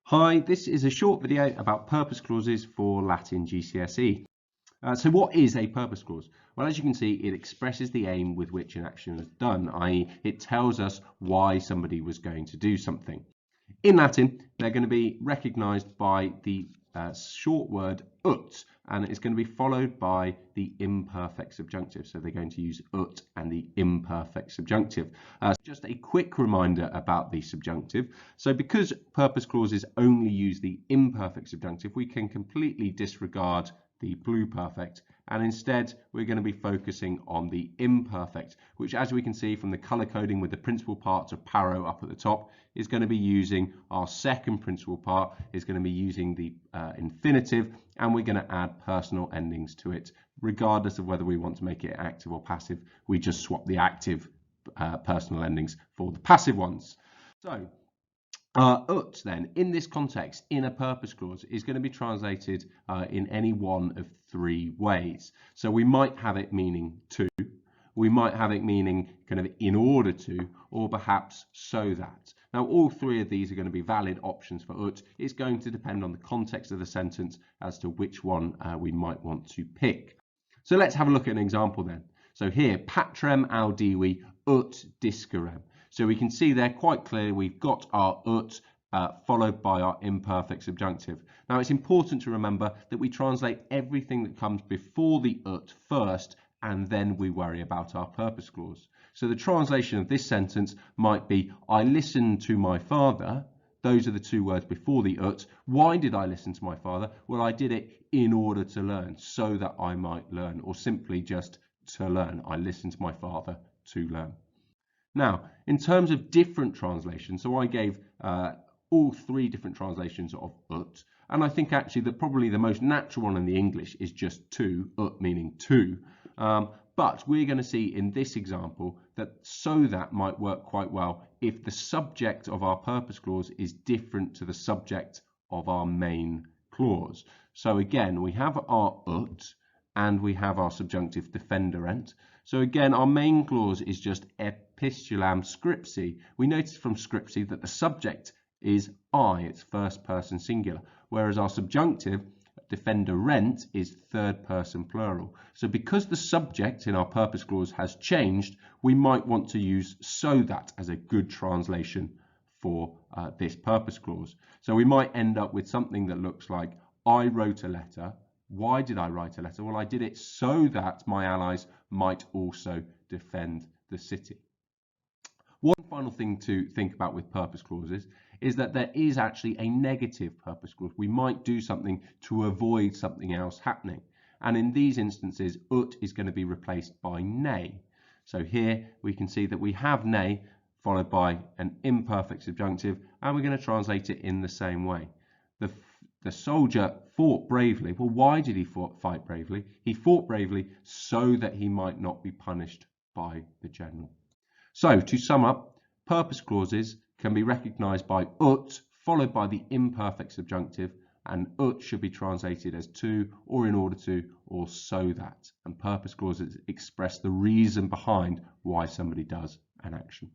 Hi, this is a short video about purpose clauses for Latin GCSE. So what is a purpose clause? Well, as you can see, it expresses the aim with which an action is done, i.e. it tells us why somebody was going to do something. In Latin, they're going to be recognised by the short word ut, and it's going to be followed by the imperfect subjunctive. So they're going to use ut and the imperfect subjunctive. Just a quick reminder about the subjunctive. So because purpose clauses only use the imperfect subjunctive, we can completely disregard the pluperfect, and instead we're going to be focusing on the imperfect, which, as we can see from the color coding with the principal parts of paro up at the top, is going to be using our second principal part, is going to be using the infinitive, and we're going to add personal endings to it. Regardless of whether we want to make it active or passive, we just swap the active personal endings for the passive ones. So ut then, in this context, in a purpose clause, is going to be translated in any one of three ways. So we might have it meaning to, we might have it meaning kind of in order to, or perhaps so that. Now, all three of these are going to be valid options for ut. It's going to depend on the context of the sentence as to which one we might want to pick. So let's have a look at an example then. So here, patrem audivi ut discerem. So we can see there quite clear we've got our ut followed by our imperfect subjunctive. Now it's important to remember that we translate everything that comes before the ut first, and then we worry about our purpose clause. So the translation of this sentence might be, I listened to my father. Those are the two words before the ut. Why did I listen to my father? Well, I did it in order to learn, so that I might learn, or simply just to learn. I listened to my father to learn. Now, in terms of different translations, so I gave all three different translations of ut, and I think actually that probably the most natural one in the English is just to, ut meaning to, but we're going to see in this example that so that might work quite well if the subject of our purpose clause is different to the subject of our main clause. So again, we have our ut and we have our subjunctive defenderent. So again, our main clause is just epistulam scripsi. We notice from scripsi that the subject is I, it's first person singular, whereas our subjunctive defenderent is third person plural. So because the subject in our purpose clause has changed, we might want to use so that as a good translation for this purpose clause. So we might end up with something that looks like, I wrote a letter. Why did I write a letter? Well, I did it so that my allies might also defend the city. One final thing to think about with purpose clauses is that there is actually a negative purpose clause. We might do something to avoid something else happening. And in these instances, ut is going to be replaced by nay. So here we can see that we have nay followed by an imperfect subjunctive, and we're going to translate it in the same way. The soldier fought bravely. Well, why did he fight bravely? He fought bravely so that he might not be punished by the general. So to sum up, purpose clauses can be recognized by ut followed by the imperfect subjunctive, and ut should be translated as to, or in order to, or so that. And purpose clauses express the reason behind why somebody does an action.